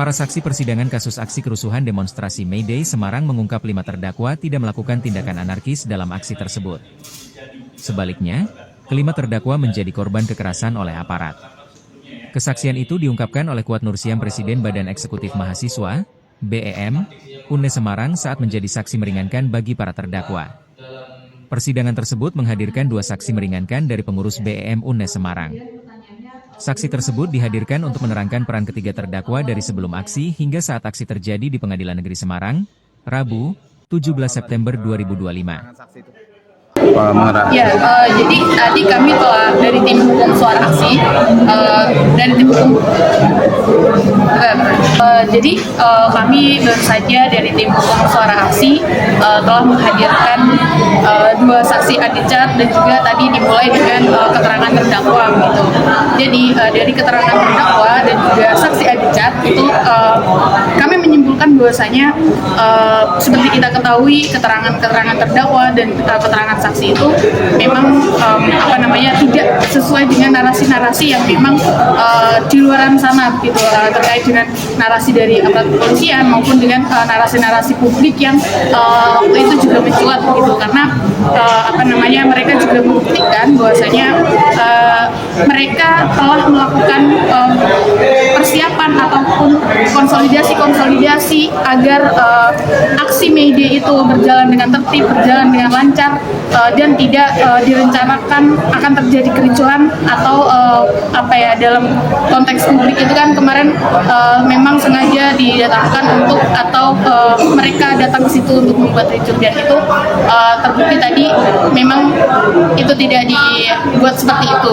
Para saksi persidangan kasus aksi kerusuhan demonstrasi May Day Semarang mengungkap 5 terdakwa tidak melakukan tindakan anarkis dalam aksi tersebut. Sebaliknya, kelima terdakwa menjadi korban kekerasan oleh aparat. Kesaksian itu diungkapkan oleh Kuat Nursiam Presiden Badan Eksekutif Mahasiswa, BEM, UNES Semarang saat menjadi saksi meringankan bagi para terdakwa. Persidangan tersebut menghadirkan 2 saksi meringankan dari pengurus BEM UNES Semarang. Saksi tersebut dihadirkan untuk menerangkan peran ketiga terdakwa dari sebelum aksi hingga saat aksi terjadi di Pengadilan Negeri Semarang, Rabu, 17 September 2025. Jadi tadi kami telah dari tim hukum Suara Aksi dan tim hukum kami baru saja dari tim hukum Suara Aksi telah menghadirkan 2 saksi adicat dan juga tadi dimulai dengan keterangan terdakwa gitu. Jadi dari keterangan terdakwa dan juga saksi adicat itu kami menyimpulkan bahwasanya seperti kita ketahui keterangan terdakwa dan keterangan saksi itu memang tidak sesuai dengan narasi-narasi yang memang di luaran sana gitu, terkait dengan narasi dari aparat kepolisian maupun dengan narasi-narasi publik yang waktu itu juga mencuat gitu, karena mereka juga membuktikan bahwasanya mereka telah melakukan persiapan ataupun konsolidasi agar aksi May Day itu berjalan dengan tertib, berjalan dengan lancar, dan tidak direncanakan akan terjadi kericuhan atau dalam konteks publik itu kan kemarin memang sengaja didatangkan untuk atau mereka datang ke situ untuk membuat ricuh, dan itu terbukti tadi memang itu tidak dibuat seperti itu gitu.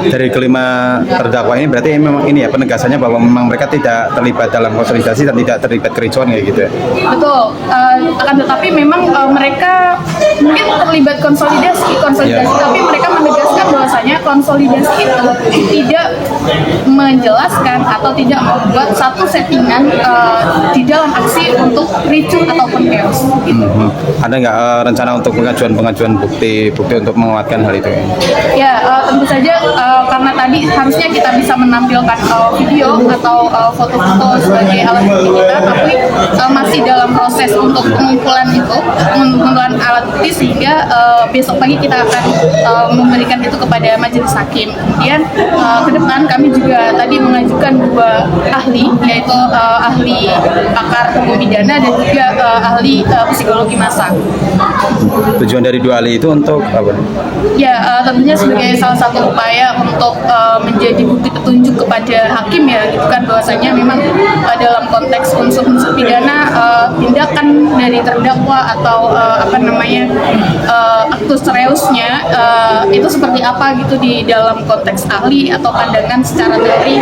Dari kelima terdakwa ini berarti memang ini ya penegasannya bahwa memang mereka tidak terlibat dalam konsolidasi dan tidak terlibat kericuhan kayak gitu ya? Betul, akan tetapi memang mereka mungkin terlibat konsolidasi, tapi mereka menegaskan bahwasanya konsolidasi itu tidak menjelaskan atau tidak membuat satu settingan di dalam aksi untuk ricuh ataupun chaos gitu. Ada nggak rencana untuk pengajuan bukti untuk menguatkan hal itu? Ya, tentu saja karena tadi harusnya kita bisa menampilkan video atau foto-foto sebagai alat bukti kita, tapi masih dalam proses untuk pengumpulan alat bukti sehingga besok pagi kita akan memberikan itu kepada majelis hakim. Kemudian ke depan kami juga tadi mengajukan 2 ahli, yaitu ahli pakar hukum pidana dan juga ahli psikologi massa. Tujuan dari 2 ahli itu untuk apa? Ya, tentunya sebagai salah satu upaya untuk menjadi bukti petunjuk kepada hakim ya, gitu kan, bahwasanya memang dalam konteks unsur-unsur pidana tindakan dari terdakwa atau aktus reusnya itu seperti apa gitu di dalam konteks ahli atau pandangan secara teori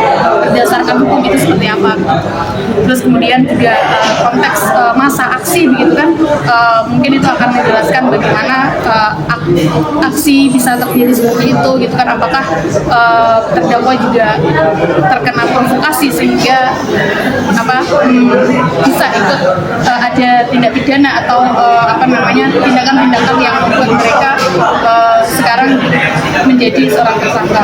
berdasarkan hukum itu seperti apa. Terus kemudian juga konteks masa aksi begitu kan, mungkin itu akan menjelaskan bagaimana aksi bisa terjadi seperti itu gitu kan, apakah terdakwa juga terkena provokasi sehingga bisa ikut ada tindak pidana atau tindakan-tindakan yang membuat mereka sekarang menjadi seorang tersangka.